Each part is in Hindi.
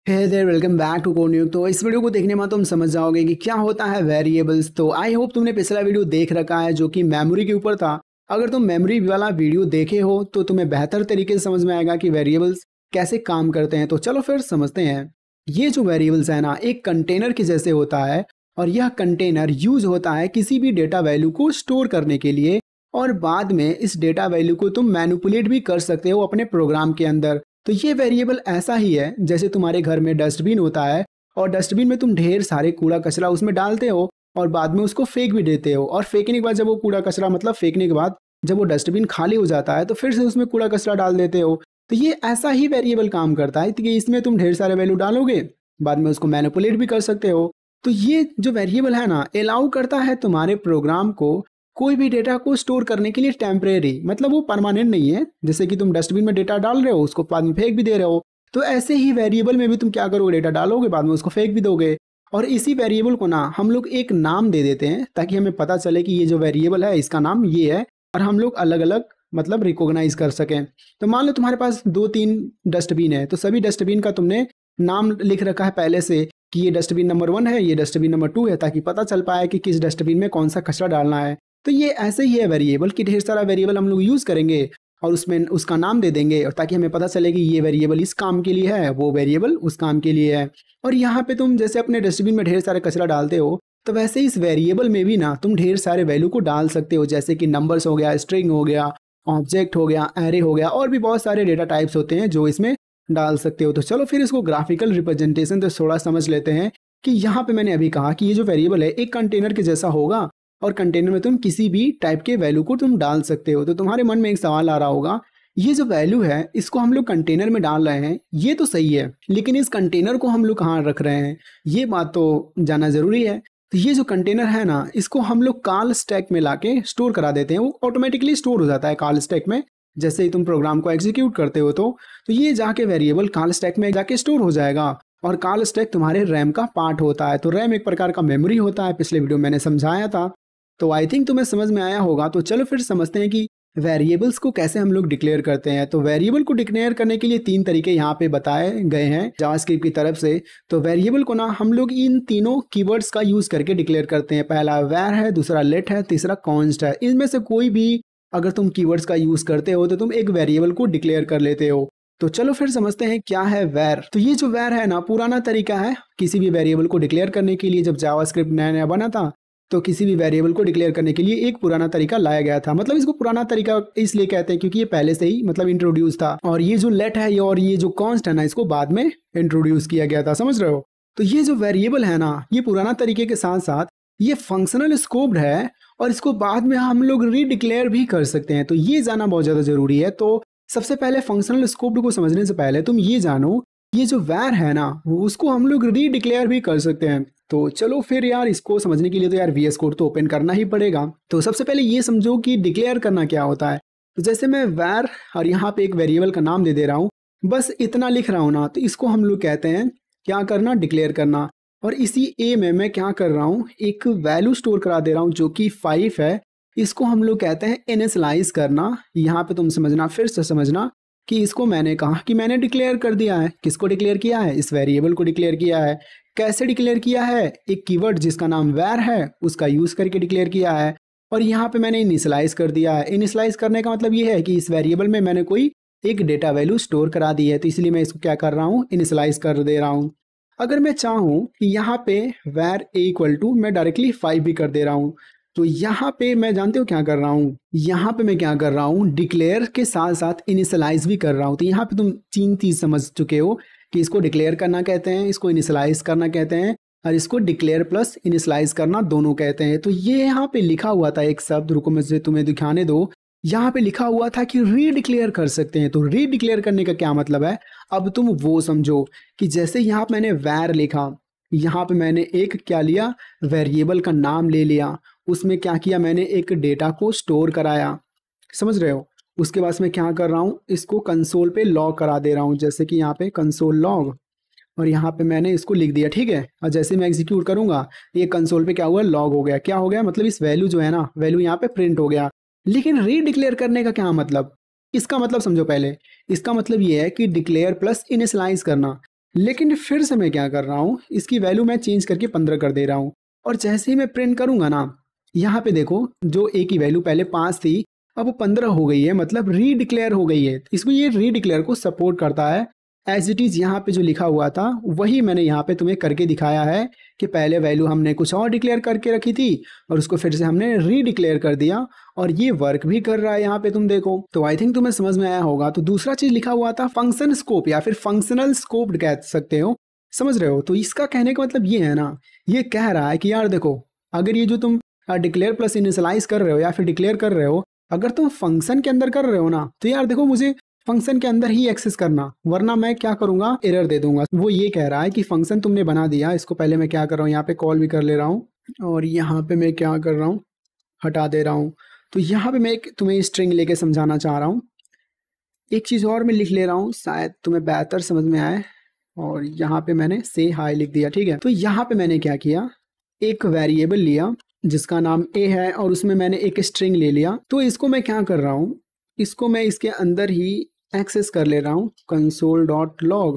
Hey there, welcome back to Code News. तो इस वीडियो को देखने में तुम समझ जाओगे कि क्या होता है वेरिएबल्स। तो आई होप तुमने पिछला वीडियो देख रखा है जो कि मेमोरी के ऊपर था। अगर तुम मेमोरी वाला वीडियो देखे हो तो तुम्हें बेहतर तरीके से समझ में आएगा कि वेरिएबल्स कैसे काम करते हैं। तो चलो फिर समझते हैं। ये जो वेरिएबल्स है ना, एक कंटेनर के जैसे होता है और यह कंटेनर यूज होता है किसी भी डेटा वैल्यू को स्टोर करने के लिए, और बाद में इस डेटा वैल्यू को तुम मैनिपुलेट भी कर सकते हो अपने प्रोग्राम के अंदर। तो ये वेरिएबल ऐसा ही है जैसे तुम्हारे घर में डस्टबिन होता है और डस्टबिन में तुम ढेर सारे कूड़ा कचरा उसमें डालते हो और बाद में उसको फेंक भी देते हो, और फेंकने के बाद जब वो कूड़ा कचरा फेंकने के बाद जब वो डस्टबिन खाली हो जाता है तो फिर से उसमें कूड़ा कचरा डाल देते हो। तो ये ऐसा ही वेरिएबल काम करता है कि इसमें तुम ढेर सारे वैल्यू डालोगे, बाद में उसको मैनिपुलेट भी कर सकते हो। तो ये जो वेरिएबल है ना, अलाउ करता है तुम्हारे प्रोग्राम को कोई भी डेटा को स्टोर करने के लिए टेम्परेरी, मतलब वो परमानेंट नहीं है। जैसे कि तुम डस्टबिन में डेटा डाल रहे हो, उसको बाद में फेंक भी दे रहे हो, तो ऐसे ही वेरिएबल में भी तुम क्या करोगे, डेटा डालोगे, बाद में उसको फेंक भी दोगे। और इसी वेरिएबल को ना हम लोग एक नाम दे देते हैं ताकि हमें पता चले कि ये जो वेरिएबल है इसका नाम ये है, और हम लोग अलग अलग रिकॉग्नाइज कर सकें। तो मान लो तुम्हारे पास 2-3 डस्टबिन है, तो सभी डस्टबिन का तुमने नाम लिख रखा है पहले से कि ये डस्टबिन नंबर 1 है, ये डस्टबिन नंबर 2 है, ताकि पता चल पाए कि किस डस्टबिन में कौन सा कचरा डालना है। तो ये ऐसे ही है वेरिएबल कि ढेर सारा वेरिएबल हम लोग यूज़ करेंगे और उसमें उसका नाम दे देंगे, और ताकि हमें पता चले कि ये वेरिएबल इस काम के लिए है, वो वेरिएबल उस काम के लिए है। और यहाँ पे तुम जैसे अपने डस्टबिन में ढेर सारे कचरा डालते हो, तो वैसे इस वेरिएबल में भी ना तुम ढेर सारे वैल्यू को डाल सकते हो, जैसे कि नंबर्स हो गया, स्ट्रिंग हो गया, ऑब्जेक्ट हो गया, एरे हो गया, और भी बहुत सारे डेटा टाइप्स होते हैं जो इसमें डाल सकते हो। तो चलो फिर इसको ग्राफिकल रिप्रेजेंटेशन तो थोड़ा समझ लेते हैं कि यहाँ पे मैंने अभी कहा कि ये जो वेरिएबल है एक कंटेनर के जैसा होगा, और कंटेनर में तुम किसी भी टाइप के वैल्यू को तुम डाल सकते हो। तो तुम्हारे मन में एक सवाल आ रहा होगा, ये जो वैल्यू है इसको हम लोग कंटेनर में डाल रहे हैं, ये तो सही है, लेकिन इस कंटेनर को हम लोग कहाँ रख रहे हैं, ये बात तो जानना जरूरी है। तो ये जो कंटेनर है ना, इसको हम लोग कॉल स्टैक में लाके स्टोर करा देते हैं। वो ऑटोमेटिकली स्टोर हो जाता है कॉल स्टैक में, जैसे ही तुम प्रोग्राम को एग्जीक्यूट करते हो तो ये जाके वेरिएबल कॉल स्टैक में जाके स्टोर हो जाएगा। और कॉल स्टैक तुम्हारे रैम का पार्ट होता है। तो रैम एक प्रकार का मेमोरी होता है, पिछले वीडियो मैंने समझाया था। तो आई थिंक तुम्हें समझ में आया होगा। तो चलो फिर समझते हैं कि वेरिएबल्स को कैसे हम लोग डिक्लेयर करते हैं। तो वेरिएबल को डिक्लेयर करने के लिए 3 तरीके यहाँ पे बताए गए हैं जावास्क्रिप्ट की तरफ से। तो वेरिएबल को ना हम लोग इन तीनों कीवर्ड्स का यूज करके डिक्लेयर करते हैं। पहला वैर है, दूसरा लेट है, तीसरा कॉन्स्ट है। इनमें से कोई भी अगर तुम कीवर्ड्स का यूज करते हो तो तुम एक वेरिएबल को डिक्लेयर कर लेते हो। तो चलो फिर समझते हैं क्या है वैर। तो ये जो वैर है ना, पुराना तरीका है किसी भी वेरिएबल को डिक्लेयर करने के लिए। जब जावास्क्रिप्ट नया नया बना था तो किसी भी वेरिएबल को डिक्लेयर करने के लिए एक पुराना तरीका लाया गया था। इसको पुराना तरीका इसलिए कहते हैं क्योंकि ये पहले से ही इंट्रोड्यूस था। और ये जो लेट है और ये जो कॉन्स्ट है ना, इसको बाद में इंट्रोड्यूस किया गया था। समझ रहे हो? तो ये जो वेरिएबल है ना, ये पुराना तरीके के साथ साथ ये फंक्शनल स्कोप्ड है, और इसको बाद में हम लोग रीडिक्लेयर भी कर सकते हैं। तो ये जानना बहुत ज़्यादा जरूरी है। तो सबसे पहले फंक्शनल स्कोप्ड को समझने से पहले तुम ये जानो, ये जो वैर है ना, वो उसको हम लोग रीडिक्लेयर भी कर सकते हैं। तो चलो फिर यार, इसको समझने के लिए तो यार VS कोड तो ओपन करना ही पड़ेगा। तो सबसे पहले ये समझो कि डिक्लेयर करना क्या होता है। तो जैसे मैं वैर और यहाँ पे एक वेरिएबल का नाम दे दे रहा हूँ, बस इतना लिख रहा हूँ ना, तो इसको हम लोग कहते हैं क्या करना, डिक्लेयर करना। और इसी ए में मैं क्या कर रहा हूँ, एक वैल्यू स्टोर करा दे रहा हूँ जो कि 5 है। इसको हम लोग कहते हैं इनिशियलाइज करना। यहाँ पे तुम समझना, फिर से समझना कि इसको मैंने कहा कि मैंने डिक्लेयर कर दिया है। किसको डिक्लेयर किया है? इस वेरिएबल को डिक्लेयर किया है। कैसे डिक्लेयर किया है? एक कीवर्ड जिसका नाम वैर है उसका यूज करके डिक्लेयर किया है। और यहाँ पे मैंने इनिशियलाइज कर दिया है। इनिशियलाइज करने का मतलब ये है कि इस वेरिएबल में मैंने कोई एक डेटा वैल्यू स्टोर करा दी है, तो इसलिए मैं इसको क्या कर रहा हूँ, इनिशियलाइज कर दे रहा हूँ। अगर मैं चाहूँ कि यहाँ पे वैर ए इक्वल टू मैं डायरेक्टली 5 भी कर दे रहा हूँ, तो यहाँ पे मैं जानते हो क्या कर रहा हूँ, यहाँ पे मैं क्या कर रहा हूँ, डिक्लेयर के साथ साथ इनिशियलाइज भी कर रहा हूँ। तो यहाँ पे तुम 3 चीज समझ चुके हो कि इसको डिक्लेयर करना कहते हैं, इसको इनिशियलाइज करना कहते हैं, और इसको डिक्लेयर प्लस इनिशियलाइज करना दोनों कहते हैं। तो ये यहाँ पे लिखा हुआ था एक शब्द, रुको मुझे तुम्हें दिखाने दो। यहाँ पे लिखा हुआ था कि रीडिक्लेयर कर सकते हैं। तो रीडिक्लेयर करने का क्या मतलब है, अब तुम वो समझो कि जैसे यहाँ पे मैंने वैर लिखा, यहाँ पे मैंने एक क्या लिया, वेरिएबल का नाम ले लिया, उसमें क्या किया, मैंने एक डेटा को स्टोर कराया। समझ रहे हो? उसके बाद मैं क्या कर रहा हूँ, इसको कंसोल पे लॉग करा दे रहा हूँ, जैसे कि यहाँ पे कंसोल लॉग, और यहाँ पे मैंने इसको लिख दिया। ठीक है, और जैसे मैं एग्जीक्यूट करूंगा ये कंसोल पे क्या हुआ, लॉग हो गया। क्या हो गया, इस वैल्यू जो है ना, वैल्यू यहाँ पे प्रिंट हो गया। लेकिन रीडिक्लेयर करने का क्या मतलब, इसका मतलब समझो पहले। इसका मतलब ये है कि डिक्लेयर प्लस इनिशियलाइज करना। लेकिन फिर से मैं क्या कर रहा हूँ, इसकी वैल्यू मैं चेंज करके 15 कर दे रहा हूँ। और जैसे ही मैं प्रिंट करूंगा ना, यहाँ पे देखो जो ए की वैल्यू पहले 5 थी अब वो 15 हो गई है, मतलब रीडिक्लेयर हो गई है। इसको ये रीडिक्लेयर को सपोर्ट करता है। एज इट इज़ यहाँ पे जो लिखा हुआ था वही मैंने यहाँ पे तुम्हें करके दिखाया है कि पहले वैल्यू हमने कुछ और डिक्लेयर करके रखी थी और उसको फिर से हमने रीडिक्लेयर कर दिया और ये वर्क भी कर रहा है यहाँ पे, तुम देखो। तो आई थिंक तुम्हें समझ में आया होगा। तो दूसरा चीज लिखा हुआ था फंक्शन स्कोप या फिर फंक्शनल स्कोप कह सकते हो, समझ रहे हो। तो इसका कहने का मतलब ये है ना, ये कह रहा है कि यार देखो, अगर ये जो तुम डिक्लेयर प्लस इनिशियलाइज कर रहे हो या फिर डिक्लेयर कर रहे हो, अगर तुम फंक्शन के अंदर कर रहे हो ना, तो यार देखो मुझे फंक्शन के अंदर ही एक्सेस करना, वरना मैं क्या करूंगा, एरर दे दूंगा। वो ये कह रहा है कि फंक्शन तुमने बना दिया, इसको पहले मैं क्या कर रहा हूँ, यहाँ पे कॉल भी कर ले रहा हूँ और यहाँ पे मैं क्या कर रहा हूँ, हटा दे रहा हूँ। तो यहाँ पे मैं एक तुम्हें स्ट्रिंग लेके समझाना चाह रहा हूँ। एक चीज़ और मैं लिख ले रहा हूँ, शायद तुम्हें बेहतर समझ में आए। और यहाँ पे मैंने से हाई लिख दिया, ठीक है। तो यहाँ पे मैंने क्या किया, एक वेरिएबल लिया जिसका नाम ए है और उसमें मैंने एक स्ट्रिंग ले लिया। तो इसको मैं क्या कर रहा हूँ, इसको मैं इसके अंदर ही एक्सेस कर ले रहा हूँ console.log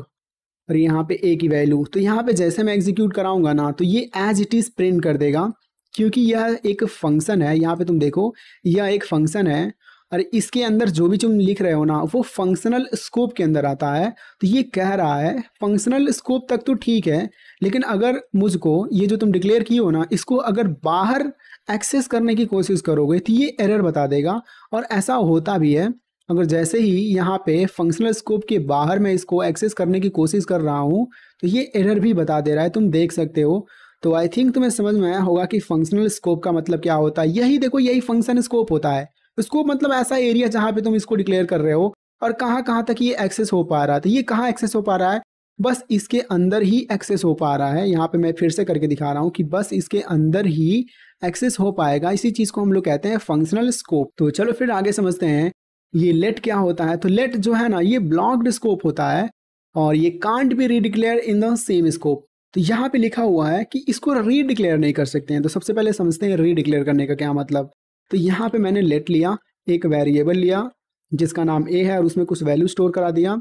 और यहाँ पे ए की वैल्यू। तो यहाँ पे जैसे मैं एग्जीक्यूट कराऊंगा ना, तो ये एज इट इज प्रिंट कर देगा, क्योंकि यह एक फंक्शन है। यहाँ पे तुम देखो यह एक फंक्शन है और इसके अंदर जो भी तुम लिख रहे हो ना वो फंक्शनल स्कोप के अंदर आता है। तो ये कह रहा है फंक्शनल स्कोप तक तो ठीक है, लेकिन अगर मुझको ये जो तुम डिक्लेयर किए हो ना, इसको अगर बाहर एक्सेस करने की कोशिश करोगे तो ये एरर बता देगा। और ऐसा होता भी है। अगर जैसे ही यहाँ पे फंक्शनल स्कोप के बाहर मैं इसको एक्सेस करने की कोशिश कर रहा हूँ तो ये एरर भी बता दे रहा है, तुम देख सकते हो। तो आई थिंक तुम्हें समझ में आया होगा कि फंक्शनल स्कोप का मतलब क्या होता है। यही देखो, यही फंक्शन स्कोप होता है। स्कोप मतलब ऐसा एरिया जहाँ पे तुम इसको डिक्लेयर कर रहे हो और कहाँ कहाँ तक ये एक्सेस हो पा रहा है। तो ये कहाँ एक्सेस हो पा रहा है, बस इसके अंदर ही एक्सेस हो पा रहा है। यहाँ पे मैं फिर से करके दिखा रहा हूँ कि बस इसके अंदर ही एक्सेस हो पाएगा। इसी चीज को हम लोग कहते हैं फंक्शनल स्कोप। तो चलो फिर आगे समझते हैं ये लेट क्या होता है। तो लेट जो है ना, ये ब्लॉक्ड स्कोप होता है और ये can't be redeclare in the same scope. तो यहाँ पे लिखा हुआ है कि इसको रीडिक्लेयर नहीं कर सकते हैं। तो सबसे पहले समझते हैं रीडिक्लेयर करने का क्या मतलब। तो यहाँ पे मैंने लेट लिया, एक वेरिएबल लिया जिसका नाम ए है और उसमें कुछ वैल्यू स्टोर करा दिया।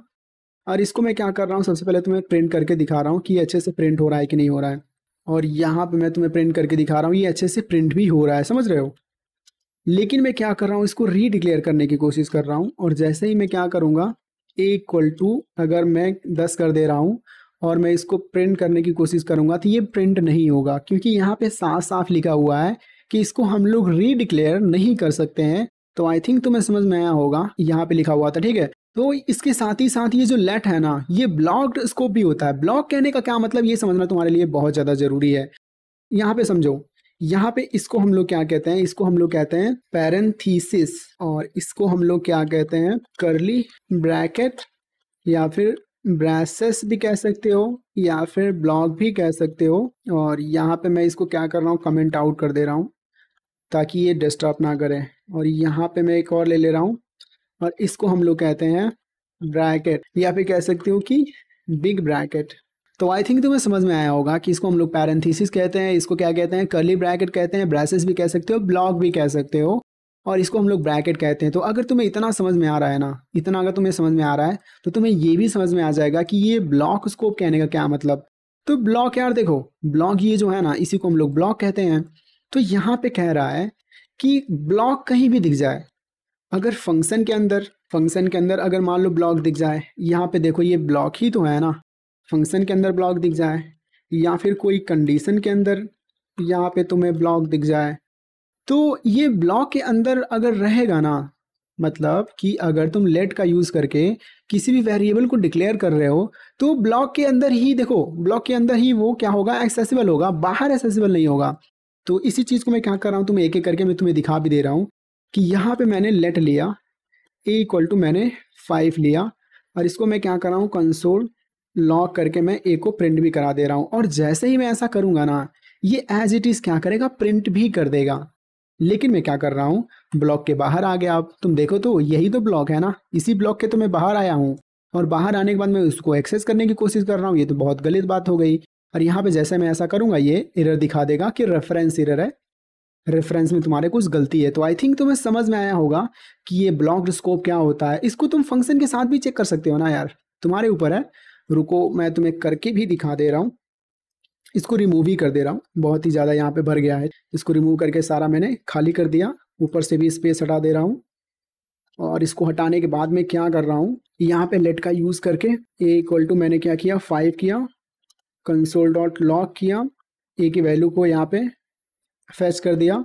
और इसको मैं क्या कर रहा हूँ, सबसे पहले तुम्हें प्रिंट करके दिखा रहा हूँ कि ये अच्छे से प्रिंट हो रहा है कि नहीं हो रहा है। और यहाँ पे मैं तुम्हें प्रिंट करके दिखा रहा हूँ ये अच्छे से प्रिंट भी हो रहा है, समझ रहे हो। लेकिन मैं क्या कर रहा हूँ, इसको रीडिक्लेयर करने की कोशिश कर रहा हूँ। और जैसे ही मैं क्या करूँगा, ए इक्वल टू अगर मैं 10 कर दे रहा हूँ और मैं इसको प्रिंट करने की कोशिश करूँगा तो ये प्रिंट नहीं होगा, क्योंकि यहाँ पे साफ साफ लिखा हुआ है कि इसको हम लोग रीडिक्लेयर नहीं कर सकते हैं। तो आई थिंक तुम्हें समझ में आया होगा, यहाँ पे लिखा हुआ था, ठीक है। तो इसके साथ ही ये जो लेट है ना, ये ब्लॉक्ड स्कोप भी होता है। ब्लॉक कहने का क्या मतलब, ये समझना तुम्हारे लिए बहुत ज़्यादा ज़रूरी है। यहाँ पे समझो, यहाँ पे इसको हम लोग क्या कहते हैं, इसको हम लोग कहते हैं पैरेंथीसिस और इसको हम लोग क्या कहते हैं, करली ब्रैकेट या फिर ब्रैसेस भी कह सकते हो या फिर ब्लॉक भी कह सकते हो। और यहाँ पे मैं इसको क्या कर रहा हूँ, कमेंट आउट कर दे रहा हूँ ताकि ये डिस्टर्ब ना करे। और यहाँ पे मैं एक और ले रहा हूँ और इसको हम लोग कहते हैं ब्रैकेट या फिर कह सकते हो कि बिग ब्रैकेट। तो आई थिंक तुम्हें समझ में आया होगा कि इसको हम लोग पैरेंथेसिस कहते हैं, इसको क्या कहते हैं, कर्ली ब्रैकेट कहते हैं, ब्रैसेस भी कह सकते हो, ब्लॉक भी कह सकते हो और इसको हम लोग ब्रैकेट कहते हैं। तो अगर तुम्हें इतना समझ में आ रहा है ना, इतना अगर तुम्हें समझ में आ रहा है तो तुम्हें ये भी समझ में आ जाएगा कि ये ब्लॉक स्कोप कहने का क्या मतलब। तो ब्लॉक यार देखो, ब्लॉक ये जो है ना, इसी को हम लोग ब्लॉक कहते हैं। तो यहाँ पे कह रहा है कि ब्लॉक कहीं भी दिख जाए, अगर फंक्शन के अंदर अगर मान लो ब्लॉक दिख जाए, यहाँ पे देखो ये ब्लॉक ही तो है ना, फंक्शन के अंदर ब्लॉक दिख जाए या फिर कोई कंडीशन के अंदर यहाँ पे तुम्हें ब्लॉक दिख जाए, तो ये ब्लॉक के अंदर अगर रहेगा ना, मतलब कि अगर तुम लेट का यूज़ करके किसी भी वेरिएबल को डिक्लेयर कर रहे हो तो ब्लॉक के अंदर ही देखो, ब्लॉक के अंदर ही वो क्या होगा, एक्सेसिबल होगा, बाहर एक्सेसिबल नहीं होगा। तो इसी चीज़ को मैं क्या कर रहा हूँ, तुम्हें एक एक करके मैं तुम्हें दिखा भी दे रहा हूँ कि यहाँ पे मैंने लेट लिया, ए इक्वल टू मैंने 5 लिया और इसको मैं क्या कर रहा हूँ, कंसोल लॉग करके मैं ए को प्रिंट भी करा दे रहा हूँ। और जैसे ही मैं ऐसा करूँगा ना, ये एज इट इज़ क्या करेगा, प्रिंट भी कर देगा। लेकिन मैं क्या कर रहा हूँ, ब्लॉक के बाहर आ गया। अब तुम देखो तो यही तो ब्लॉक है ना, इसी ब्लॉक के तो मैं बाहर आया हूँ और बाहर आने के बाद मैं उसको एक्सेस करने की कोशिश कर रहा हूँ। ये तो बहुत गलत बात हो गई। और यहाँ पे जैसे मैं ऐसा करूँगा ये एरर दिखा देगा कि रेफरेंस एरर है, रेफरेंस में तुम्हारे कुछ गलती है। तो आई थिंक तुम्हें समझ में आया होगा कि ये ब्लॉक्ड स्कोप क्या होता है। इसको तुम फंक्शन के साथ भी चेक कर सकते हो ना यार, तुम्हारे ऊपर है। रुको मैं तुम्हें करके भी दिखा दे रहा हूँ। इसको रिमूव ही कर दे रहा हूँ, बहुत ही ज़्यादा यहाँ पे भर गया है। इसको रिमूव करके सारा मैंने खाली कर दिया, ऊपर से भी स्पेस हटा दे रहा हूँ। और इसको हटाने के बाद में क्या कर रहा हूँ, यहाँ पे लेट का यूज़ करके ए इक्वल टू मैंने क्या किया 5 किया, कंसोल डॉट लॉग किया, ए की वैल्यू को यहाँ पे फैच कर दिया।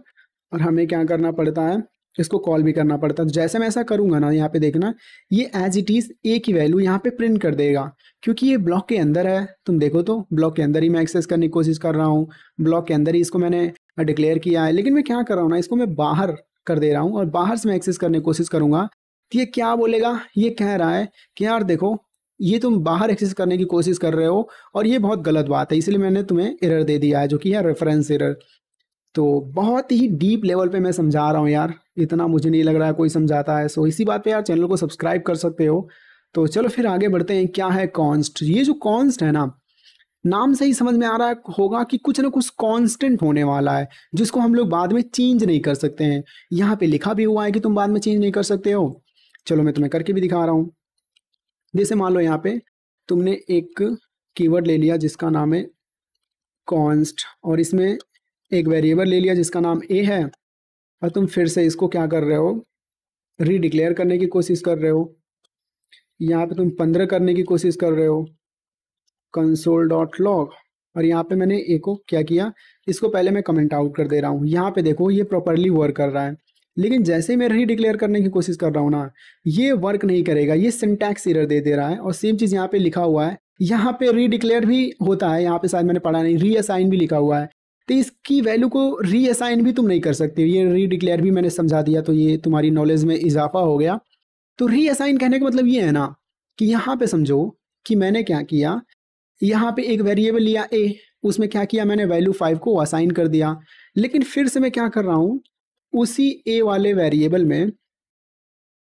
और हमें क्या करना पड़ता है, इसको कॉल भी करना पड़ता है। तो जैसे मैं ऐसा करूँगा ना, यहाँ पे देखना ये एज इट इज़ ए की वैल्यू यहाँ पे प्रिंट कर देगा, क्योंकि ये ब्लॉक के अंदर है। तुम देखो तो ब्लॉक के अंदर ही मैं एक्सेस करने की कोशिश कर रहा हूँ, ब्लॉक के अंदर ही इसको मैंने डिक्लेयर किया है। लेकिन मैं क्या कर रहा हूँ ना, इसको मैं बाहर कर दे रहा हूँ और बाहर से मैं एक्सेस करने की कोशिश करूँगा तो ये क्या बोलेगा, ये कह रहा है कि यार देखो ये तुम बाहर एक्सेस करने की कोशिश कर रहे हो और ये बहुत गलत बात है, इसलिए मैंने तुम्हें एरर दे दिया है जो कि है रेफरेंस एरर। तो बहुत ही डीप लेवल पे मैं समझा रहा हूँ यार, इतना मुझे नहीं लग रहा है कोई समझाता है। सो इसी बात पे यार चैनल को सब्सक्राइब कर सकते हो। तो चलो फिर आगे बढ़ते हैं। क्या है कॉन्स्ट, ये जो कॉन्स्ट है ना, नाम से ही समझ में आ रहा होगा कि कुछ ना कुछ कांस्टेंट होने वाला है जिसको हम लोग बाद में चेंज नहीं कर सकते हैं। यहाँ पे लिखा भी हुआ है कि तुम बाद में चेंज नहीं कर सकते हो। चलो मैं तुम्हें करके भी दिखा रहा हूँ। जैसे मान लो यहाँ पे तुमने एक कीवर्ड ले लिया जिसका नाम है कॉन्स्ट, और इसमें एक वेरिएबल ले लिया जिसका नाम ए है, और तुम फिर से इसको क्या कर रहे हो, रीडिक्लेयर करने की कोशिश कर रहे हो। यहाँ पे तुम 15 करने की कोशिश कर रहे हो, कंसोल डॉट लॉग। और यहाँ पे मैंने ए को क्या किया, इसको पहले मैं कमेंट आउट कर दे रहा हूँ। यहाँ पे देखो ये प्रॉपरली वर्क कर रहा है, लेकिन जैसे ही मैं रीडिक्लेयर करने की कोशिश कर रहा हूँ ना, ये वर्क नहीं करेगा, ये सिंटैक्स एरर दे रहा है। और सेम चीज़ यहाँ पे लिखा हुआ है, यहाँ पे रीडिक्लेयर भी होता है, यहाँ पे शायद मैंने पढ़ा नहीं, रीअसाइन भी लिखा हुआ है। तो इसकी वैल्यू को रीअसाइन भी तुम नहीं कर सकते, ये रीडिक्लेयर भी मैंने समझा दिया, तो ये तुम्हारी नॉलेज में इजाफा हो गया। तो रीअसाइन कहने का मतलब ये है ना कि यहाँ पे समझो कि मैंने क्या किया, यहाँ पे एक वेरिएबल लिया ए, उसमें क्या किया मैंने वैल्यू 5 को असाइन कर दिया। लेकिन फिर से मैं क्या कर रहा हूँ, उसी ए वाले वेरिएबल में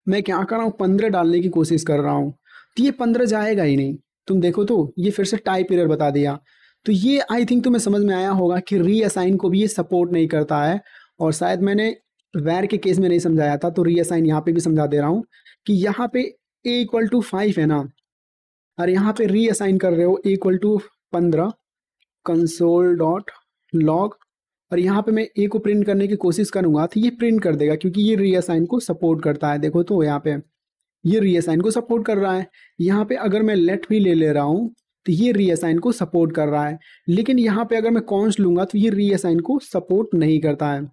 मैं क्या कर रहा हूँ 15 डालने की कोशिश कर रहा हूँ, तो ये 15 जाएगा ही नहीं। तुम देखो तो ये फिर से टाइप एरर बता दिया। तो ये आई थिंक तुम्हें समझ में आया होगा कि रीअसाइन को भी ये सपोर्ट नहीं करता है। और शायद मैंने वैर के केस में नहीं समझाया था, तो रीअसाइन यहाँ पे भी समझा दे रहा हूँ कि यहाँ पे ए इक्वल टू 5 है ना, और यहाँ पे रीअसाइन कर रहे हो A equal to 15, console dot log. और यहाँ पे मैं ए को प्रिंट करने की कोशिश करूँगा तो ये प्रिंट कर देगा, क्योंकि ये रीअसाइन को सपोर्ट करता है। देखो तो यहाँ पे ये रीअसाइन को सपोर्ट कर रहा है। यहाँ पे अगर मैं लेट भी ले रहा हूँ तो ये रीअसाइन को सपोर्ट कर रहा है। लेकिन यहाँ पे अगर मैं कॉन्स्ट लूँगा तो ये रीअसाइन को सपोर्ट नहीं करता है।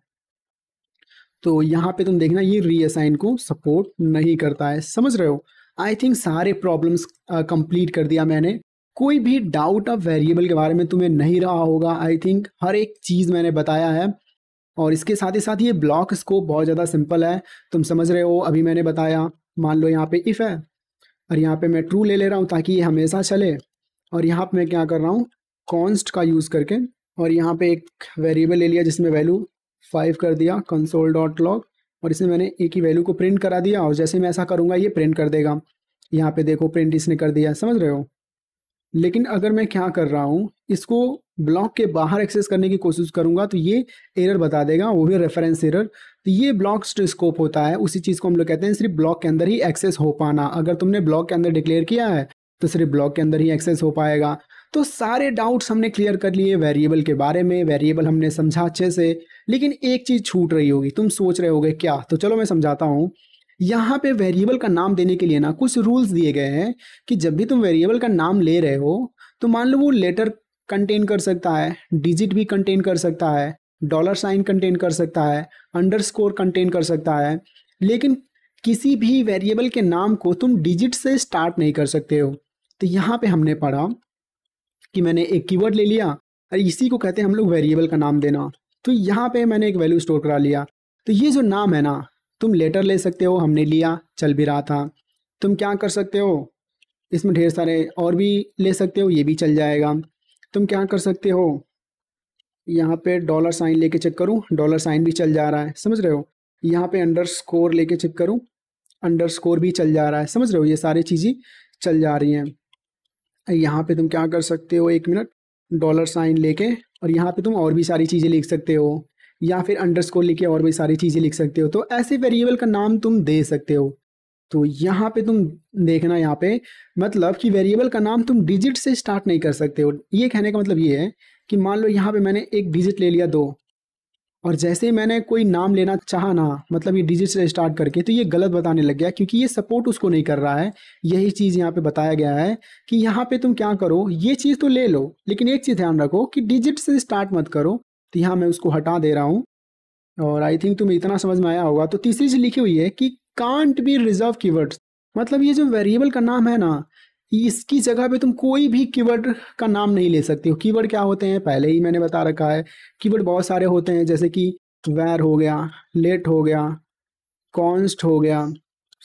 तो यहाँ पे तुम देखना ये रीअसाइन को सपोर्ट नहीं करता है, समझ रहे हो। आई थिंक सारे प्रॉब्लम्स कंप्लीट कर दिया मैंने। कोई भी डाउट अब वेरिएबल के बारे में तुम्हें नहीं रहा होगा। आई थिंक हर एक चीज़ मैंने बताया है। और इसके साथ ही साथ ये ब्लॉक स्कोप बहुत ज़्यादा सिंपल है, तुम समझ रहे हो। अभी मैंने बताया, मान लो यहाँ पे इफ़ है और यहाँ पे मैं ट्रू ले रहा हूँ ताकि ये हमेशा चले। और यहाँ पे मैं क्या कर रहा हूँ, कॉन्स्ट का यूज़ करके, और यहाँ पे एक वेरिएबल ले लिया जिसमें वैल्यू 5 कर दिया, कंसोल डॉट लॉग। और इसमें मैंने ए की वैल्यू को प्रिंट करा दिया, और जैसे मैं ऐसा करूँगा ये प्रिंट कर देगा। यहाँ पे देखो प्रिंट इसने कर दिया, समझ रहे हो। लेकिन अगर मैं क्या कर रहा हूँ, इसको ब्लॉक के बाहर एक्सेस करने की कोशिश करूँगा तो ये एरर बता देगा, वो भी रेफरेंस एरर। तो ये ब्लॉक स्कोप होता है, उसी चीज़ को हम लोग कहते हैं सिर्फ ब्लॉक के अंदर ही एक्सेस हो पाना। अगर तुमने ब्लॉक के अंदर डिक्लेयर किया है तो सिर्फ ब्लॉक के अंदर ही एक्सेस हो पाएगा। तो सारे डाउट्स हमने क्लियर कर लिए वेरिएबल के बारे में, वेरिएबल हमने समझा अच्छे से। लेकिन एक चीज़ छूट रही होगी, तुम सोच रहे होगे क्या, तो चलो मैं समझाता हूँ। यहाँ पे वेरिएबल का नाम देने के लिए ना कुछ रूल्स दिए गए हैं कि जब भी तुम वेरिएबल का नाम ले रहे हो तो मान लो वो लेटर कंटेन कर सकता है, डिजिट भी कंटेन कर सकता है, डॉलर साइन कंटेन कर सकता है, अंडरस्कोर कंटेन कर सकता है। लेकिन किसी भी वेरिएबल के नाम को तुम डिजिट से स्टार्ट नहीं कर सकते हो। तो यहाँ पे हमने पढ़ा कि मैंने एक कीवर्ड ले लिया और इसी को कहते हैं हम लोग वेरिएबल का नाम देना। तो यहाँ पे मैंने एक वैल्यू स्टोर करा लिया। तो ये जो नाम है ना, तुम लेटर ले सकते हो, हमने लिया, चल भी रहा था। तुम क्या कर सकते हो, इसमें ढेर सारे और भी ले सकते हो, ये भी चल जाएगा। तुम क्या कर सकते हो, यहाँ पे डॉलर साइन लेके चेक करूँ, डॉलर साइन भी चल जा रहा है, समझ रहे हो। यहाँ पे अंडरस्कोर लेके चेक करूँ, अंडरस्कोर भी चल जा रहा है, समझ रहे हो। ये सारी चीज़ें चल जा रही हैं। यहाँ पे तुम क्या कर सकते हो, एक मिनट, डॉलर साइन लेके, और यहाँ पे तुम और भी सारी चीज़ें लिख सकते हो, या फिर अंडरस्कोर लेके और भी सारी चीज़ें लिख सकते हो। तो ऐसे वेरिएबल का नाम तुम दे सकते हो। तो यहाँ पे तुम देखना, यहाँ पे मतलब कि वेरिएबल का नाम तुम डिजिट से स्टार्ट नहीं कर सकते हो। ये कहने का मतलब ये है कि मान लो यहाँ पे मैंने एक डिजिट ले लिया 2, और जैसे ही मैंने कोई नाम लेना चाहा ना, मतलब ये डिजिट से स्टार्ट करके, तो ये गलत बताने लग गया क्योंकि ये सपोर्ट उसको नहीं कर रहा है। यही चीज़ यहाँ पे बताया गया है कि यहाँ पे तुम क्या करो, ये चीज़ तो ले लो लेकिन एक चीज़ ध्यान रखो कि डिजिट से स्टार्ट मत करो। तो यहाँ मैं उसको हटा दे रहा हूँ, और आई थिंक तुम्हें इतना समझ में आया होगा। तो तीसरी चीज़ लिखी हुई है कि कांट बी रिजर्व कीवर्ड्स, मतलब ये जो वेरिएबल का नाम है ना, इसकी जगह पे तुम कोई भी कीवर्ड का नाम नहीं ले सकते हो। कीवर्ड क्या होते हैं पहले ही मैंने बता रखा है। कीवर्ड बहुत सारे होते हैं, जैसे कि वेर हो गया, लेट हो गया, कॉन्स्ट हो गया,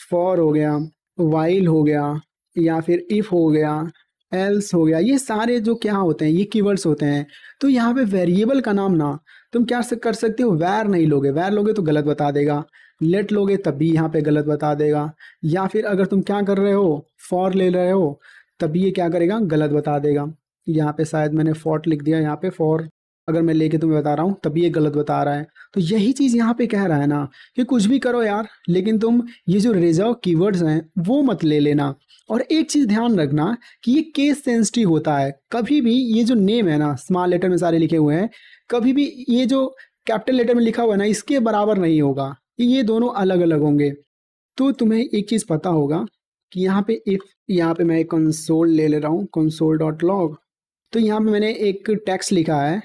फॉर हो गया, वाइल हो गया, या फिर इफ हो गया, एल्स हो गया। ये सारे जो क्या होते हैं, ये कीवर्ड्स होते हैं। तो यहाँ पे वेरिएबल का नाम ना तुम क्या कर सकते हो, वैर नहीं लोगे, वैर लोगे तो गलत बता देगा। लेट लोगे तब भी यहाँ पे गलत बता देगा। या फिर अगर तुम क्या कर रहे हो, फॉर ले रहे हो, तब ये क्या करेगा, गलत बता देगा। यहाँ पे शायद मैंने फॉर लिख दिया, यहाँ पे फॉर अगर मैं लेके तुम्हें बता रहा हूँ तभी ये गलत बता रहा है। तो यही चीज़ यहाँ पे कह रहा है ना कि कुछ भी करो यार, लेकिन तुम ये जो रिजर्व कीवर्ड्स हैं वो मत ले लेना। और एक चीज़ ध्यान रखना कि ये केस सेंसिटिव होता है। कभी भी ये जो नेम है ना, स्मॉल लेटर में सारे लिखे हुए हैं, कभी भी ये जो कैपिटल लेटर में लिखा हुआ है ना, इसके बराबर नहीं होगा। ये दोनों अलग अलग होंगे। तो तुम्हें एक चीज़ पता होगा कि यहाँ पे इफ, यहाँ पे मैं कंसोल ले रहा हूँ, कंसोल डॉट लॉग। तो यहाँ पे मैंने एक टेक्स्ट लिखा है,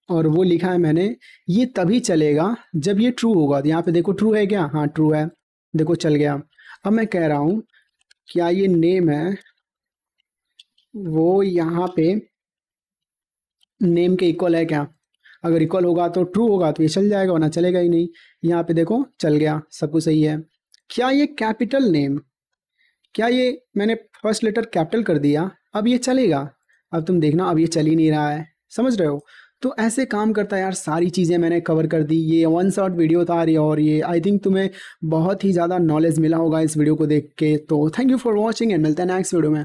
और वो लिखा है मैंने, ये तभी चलेगा जब ये ट्रू होगा। तो यहाँ पे देखो ट्रू है क्या, हाँ ट्रू है, देखो चल गया। अब मैं कह रहा हूँ क्या ये नेम है वो यहाँ पे नेम के इक्वल है क्या। अगर इक्वल होगा तो ट्रू होगा, तो ये चल जाएगा, वरना चलेगा ही नहीं। यहाँ पे देखो चल गया, सब कुछ सही है। क्या ये कैपिटल नेम, क्या ये मैंने फर्स्ट लेटर कैपिटल कर दिया, अब ये चलेगा। अब तुम देखना, अब ये चल ही नहीं रहा है, समझ रहे हो। तो ऐसे काम करता है यार। सारी चीज़ें मैंने कवर कर दी। ये वन शॉट वीडियो था और ये आई थिंक तुम्हें बहुत ही ज़्यादा नॉलेज मिला होगा इस वीडियो को देख के। तो thank you for watching and मिलते हैं नेक्स्ट वीडियो में।